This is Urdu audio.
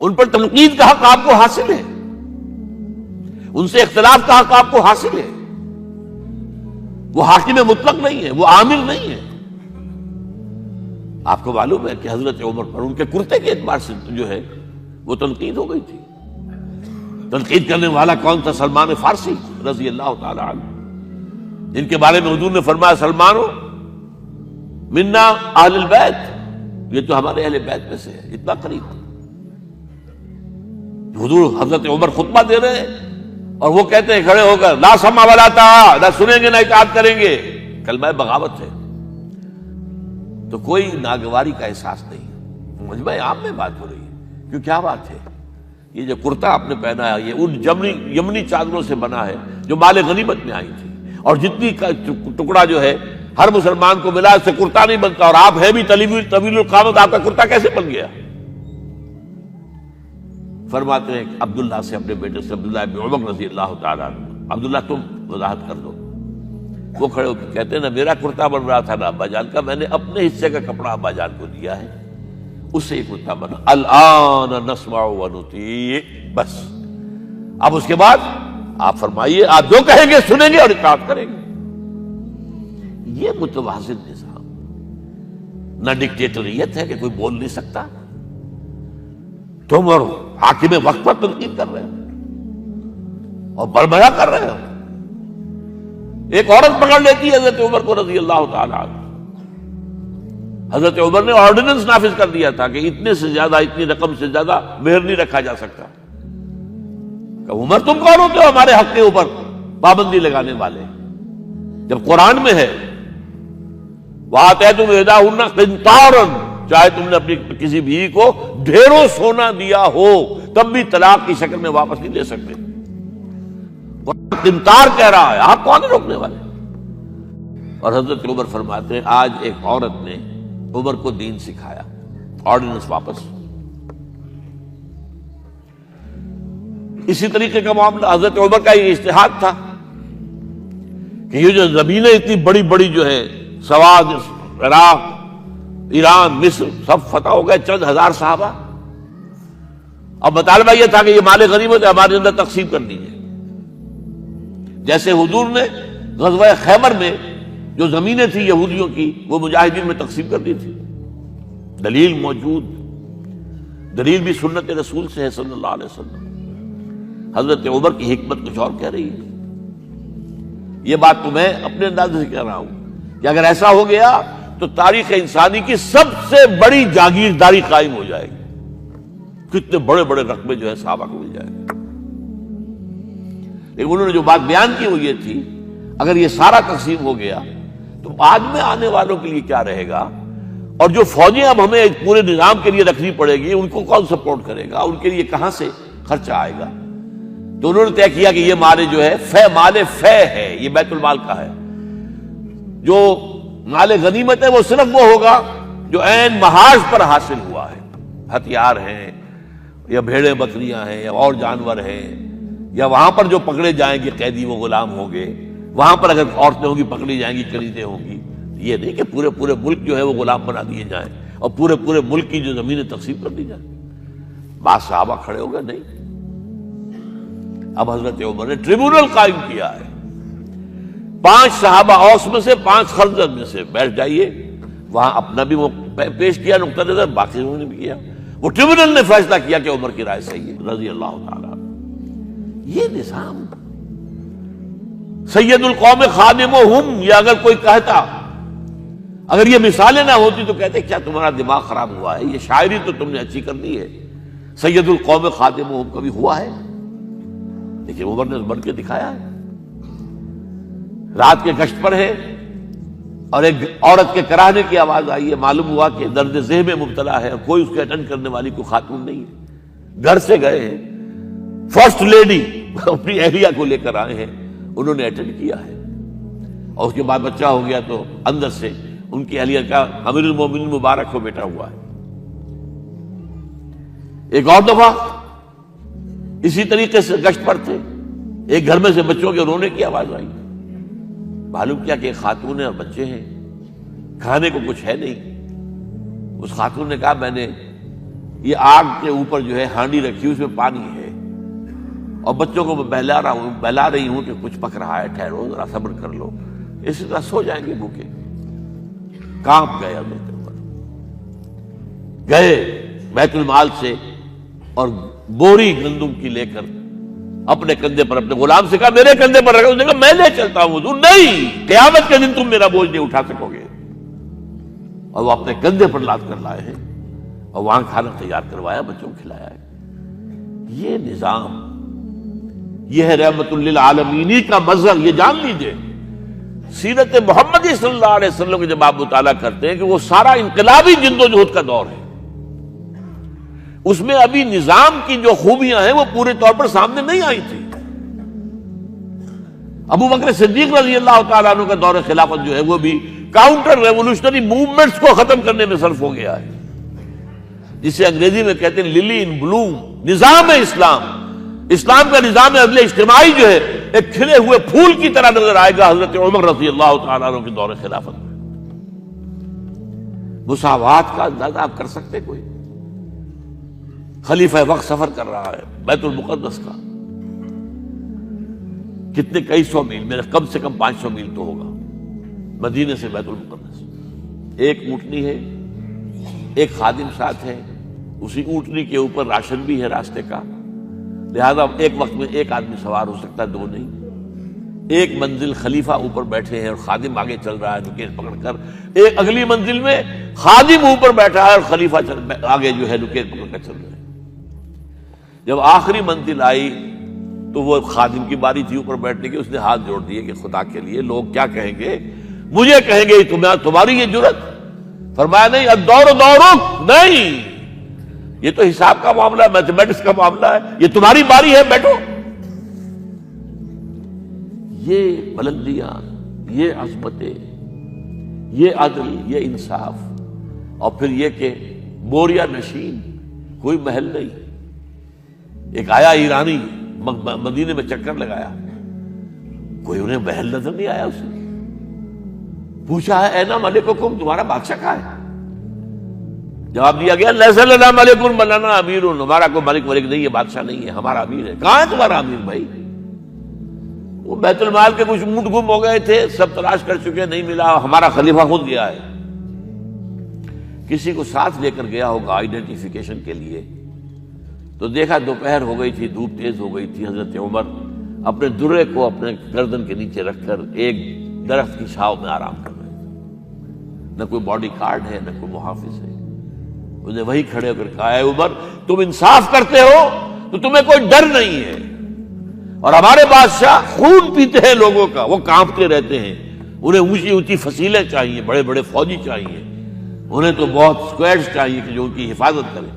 ان پر تنقید کا حق آپ کو حاصل ہے، ان سے اختلاف کا حق آپ کو حاصل ہے. وہ حاکم مطلق نہیں ہے، وہ عامل نہیں ہے. آپ کو معلوم ہے کہ حضرت عمر پر ان کے کرتے کے اعتبار سے جو ہے وہ تنقید ہو گئی تھی. تنقید کرنے والا کون تھا؟ سلمان فارسی رضی اللہ تعالی عنہ، جن کے بارے میں حضور نے فرمایا سلمان منا اہل البیت، یہ تو ہمارے اہل بیت میں سے ہے. اتنا قریب تھا. حضور حضرت عمر خطبہ دے رہے ہیں اور وہ کہتے ہیں کھڑے ہو کر لا سمع ولا طاعہ، نہ سنیں گے نہ اطاعت کریں گے. کلمہ بغاوت ہے. تو کوئی ناگواری کا احساس نہیں. مجمع عام میں بات ہو رہی ہے. کیوں کیا بات ہے؟ یہ جو کرتا آپ نے پہنا ہے یہ ان یمنی چادروں سے بنا ہے جو مال غنیمت میں آئی تھی، اور جتنی ٹکڑا جو ہے ہر مسلمان کو ملا اس سے کرتا نہیں بنتا، اور آپ ہے بھی طویل القامت، آپ کا کرتا کیسے بن گیا؟ فرماتے ہیں عبداللہ سے، اپنے بیٹے سے، عبداللہ ابن عمر رضی اللہ تعالیٰ عنہ، عبداللہ تم وضاحت کر دو. وہ کھڑے ہو کے کہتے ہیں نہ میرا کرتا بن رہا تھا نہ ابا جان کا، میں نے اپنے حصے کا کپڑا ابا جان کو دیا ہے، اس سے یہ کرتا بنا. الآن نسمع ونطیع، بس اب اس کے بعد آپ فرمائیے، آپ جو کہیں گے سنیں گے اور اطاعت کریں گے. یہ متوازن نظام، نہ ڈکٹیٹریت ہے کہ کوئی بول نہیں سکتا. تم اور حاکم وقت پر تنقید کر رہے ہو اور برملا کر رہے ہو. ایک عورت پکڑ لیتی ہے حضرت عمر کو رضی اللہ تعالی عنہ. حضرت عمر نے آرڈیننس نافذ کر دیا تھا کہ اتنے سے زیادہ، اتنی رقم سے زیادہ مہر نہیں رکھا جا سکتا. کہ عمر تم کون ہوتے ہو ہمارے حق کے اوپر پابندی لگانے والے؟ جب قرآن میں ہے وَآتَيْتُمْ إِحْدَاهُنَّ قِنطَارًا، چاہے تم نے اپنی کسی بیوی کو ڈھیروں سونا دیا ہو تب بھی طلاق کی شکل میں واپس نہیں لے سکتے. قنطار کہہ رہا ہے، آپ کون روکنے والے؟ اور حضرت عمر فرماتے ہیں آج ایک عورت نے عمر کو دین سکھایا، آرڈیننس واپس. اسی طریقے کا معاملہ حضرت عمر کا یہ اجتہاد تھا کہ یہ جو زمینیں اتنی بڑی بڑی جو ہے، سواد، عراق، ایران، مصر سب فتح ہو گئے، چند ہزار صحابہ. اب مطالبہ یہ تھا کہ یہ مال غنیمت ہمارے اندر تقسیم کر دیجیے. جیسے حضور نے غزوہ خیبر میں جو زمینیں تھیں یہودیوں کی وہ مجاہدین میں تقسیم کر دی تھی. دلیل موجود، دلیل بھی سنت رسول سے ہے صلی اللہ علیہ وسلم. حضرت عمر کی حکمت کچھ اور کہہ رہی ہے. یہ بات تو میں اپنے انداز سے کہہ رہا ہوں کہ اگر ایسا ہو گیا تو تاریخ انسانی کی سب سے بڑی جاگیرداری قائم ہو جائے گی. کتنے بڑے بڑے رقبے جو ہے صحابہ کو مل جائے گے. لیکن انہوں نے جو بات بیان کی وہ یہ تھی اگر یہ سارا تقسیم ہو گیا تو بعد میں آنے والوں کے لیے کیا رہے گا، اور جو فوجیں اب ہمیں پورے نظام کے لیے رکھنی پڑے گی ان کو کون سپورٹ کرے گا، ان کے لیے کہاں سے خرچہ آئے گا. تو انہوں نے طے کیا کہ یہ مال جو ہے مال فے ہے، یہ بیت المال کا ہے. جو مال غنیمت ہے وہ صرف وہ ہوگا جو عین محاذ پر حاصل ہوا ہے. ہتھیار ہیں یا بھیڑیں بکریاں ہیں یا اور جانور ہیں، یا وہاں پر جو پکڑے جائیں گے قیدی وہ غلام ہوں گے، وہاں پر اگر عورتیں ہوں گی پکڑی جائیں گی، خریدیں ہوں گی. یہ نہیں کہ پورے ملک جو ہے وہ غلام بنا دیے جائیں اور پورے ملک کی جو زمینیں تقسیم کر دی جائیں. بعض صحابہ کھڑے ہو گئے نہیں. اب حضرت عمر نے ٹریبونل قائم کیا ہے. 5 صحابہ اوس میں سے، 5 خزرج میں سے بیٹھ جائیے، وہاں اپنا بھی پیش کیا نقطہ نظر، باقی انہوں نے بھی کیا. وہ ٹریبونل نے فیصلہ کیا کہ عمر کی رائے صحیح ہے رضی اللہ تعالیٰ. یہ نظام سید القوم خادمہم، یہ اگر کوئی کہتا، اگر یہ مثالیں نہ ہوتی تو کہتے کیا تمہارا دماغ خراب ہوا ہے، یہ شاعری تو تم نے اچھی کر دی ہے، سید القوم خادمہم کبھی ہوا ہے؟ لیکن عمر نے بن کے دکھایا ہے. رات کے گشت پر ہے اور ایک عورت کے کراہنے کی آواز آئی ہے، معلوم ہوا کہ درد ذہن میں مبتلا ہے اور کوئی اس کے اٹینڈ کرنے والی کوئی خاتون نہیں ہے. گھر سے گئے ہیں، فرسٹ لیڈی اپنی اہلیہ کو لے کر آئے ہیں، انہوں نے اٹینڈ کیا ہے، اور اس کے بعد بچہ ہو گیا تو اندر سے ان کی اہلیہ کا امیر المومنین مبارک ہو بیٹا ہوا ہے. ایک اور دفعہ اسی طریقے سے گشت پر تھے، ایک گھر میں سے بچوں کے رونے کی آواز آئی. معلوم کیا کہ ایک خاتون ہے اور بچے ہیں، کھانے کو کچھ ہے نہیں. اس خاتون نے کہا میں نے یہ آگ کے اوپر جو ہے ہانڈی رکھی، اس میں پانی ہے، اور بچوں کو میں بہلا رہی ہوں کہ کچھ پک رہا ہے، ٹھہرو ذرا صبر کر لو، اسی طرح سو جائیں گے بھوکے۔ کانپ گئے حضرت عمر، گئے بیت المال سے اور بوری گندم کی لے کر اپنے کندھے پر، اپنے غلام سے کہا میرے کندھے پر رکھا، اس نے کہا میں لے چلتا ہوں حضور۔ نہیں، قیامت کے دن تم میرا بوجھ نہیں اٹھا سکو گے۔ اور وہ اپنے کندھے پر لاد کر لائے ہیں اور وہاں کھانا تیار کروایا، بچوں کو کھلایا ہے۔ یہ نظام، یہ ہے رحمت للعالمینی کا مظہر۔ یہ جان لیجئے سیرت محمدی صلی اللہ علیہ وسلم کے جب آپ مطالعہ کرتے ہیں کہ وہ سارا انقلابی جدوجہد کا دور ہے، اس میں ابھی نظام کی جو خوبیاں ہیں وہ پورے طور پر سامنے نہیں آئی تھی۔ ابو بکر صدیق رضی اللہ تعالیٰ عنہ کا دور خلافت جو ہے وہ بھی کاؤنٹر ریولوشنری موومنٹس کو ختم کرنے میں صرف ہو گیا ہے، جسے انگریزی میں کہتے ہیں للی ان بلوم، نظام اسلام۔ اسلام کا نظام عدل اجتماعی جو ہے ایک کھلے ہوئے پھول کی طرح نظر آئے گا حضرت عمر رضی اللہ تعالیٰ عنہ کے دور خلافت میں۔ مساوات کا اندازہ آپ کر سکتے؟ کوئی خلیفہ وقت سفر کر رہا ہے بیت المقدس کا، کتنے کئی سو میل، میرے کم سے کم 500 میل تو ہوگا مدینے سے بیت المقدس۔ ایک اونٹنی ہے، ایک خادم ساتھ ہے، اسی اونٹنی کے اوپر راشن بھی ہے راستے کا، لہذا ایک وقت میں ایک آدمی سوار ہو سکتا ہے، دو نہیں۔ ایک منزل خلیفہ اوپر بیٹھے ہیں اور خادم آگے چل رہا ہے نکیل پکڑ کر، ایک اگلی منزل میں خادم اوپر بیٹھا ہے اور خلیفہ آگے جو ہے نکیل پکڑ کر چل رہے ہیں۔ جب آخری منزل آئی تو وہ خادم کی باری تھی اوپر بیٹھنے کی، اس نے ہاتھ جوڑ دیے کہ خدا کے لیے لوگ کیا کہیں گے، مجھے کہیں گے تمہاری یہ جرت۔ فرمایا نہیں، الدور دورک، نہیں، یہ تو حساب کا معاملہ ہے، میتھمیٹکس کا معاملہ ہے، یہ تمہاری باری ہے، بیٹھو۔ یہ بلندیاں، یہ عظمتیں، یہ عدل، یہ انصاف، اور پھر یہ کہ بوریا نشین، کوئی محل نہیں۔ ایک آیا ایرانی مدینے میں چکر لگایا، کوئی انہیں محل نظر نہیں آیا، اسے پوچھا ہے اینا ملککم، تمہارا بادشاہ کہاں ہے؟ جواب دیا گیا لیس لنا ملک بل لنا امیر، ہمارا کوئی ملک نہیں ہے، بادشاہ نہیں ہے، ہمارا امیر ہے۔ کہاں ہے تمہارا امیر بھائی؟ وہ بیت المال کے کچھ اونٹ گم ہو گئے تھے، سب تلاش کر چکے، نہیں ملا، ہمارا خلیفہ خود گیا ہے۔ کسی کو ساتھ لے کر گیا ہوگا آئیڈینٹیفیکیشن کے لیے، تو دیکھا دوپہر ہو گئی تھی، دھوپ تیز ہو گئی تھی، حضرت عمر اپنے درے کو اپنے گردن کے نیچے رکھ کر ایک درخت کی چھاؤں میں آرام کر رہے تھے۔ نہ کوئی باڈی گارڈ ہے، نہ کوئی محافظ ہے۔ انہیں وہی کھڑے ہو کر کہا، اے عمر تم انصاف کرتے ہو تو تمہیں کوئی ڈر نہیں ہے، اور ہمارے بادشاہ خون پیتے ہیں لوگوں کا، وہ کانپتے رہتے ہیں، انہیں اونچی اونچی فصیلیں چاہیے، بڑے بڑے فوجی چاہیے، انہیں تو بہت اسکواڈز چاہیے کہ جو ان کی حفاظت کریں۔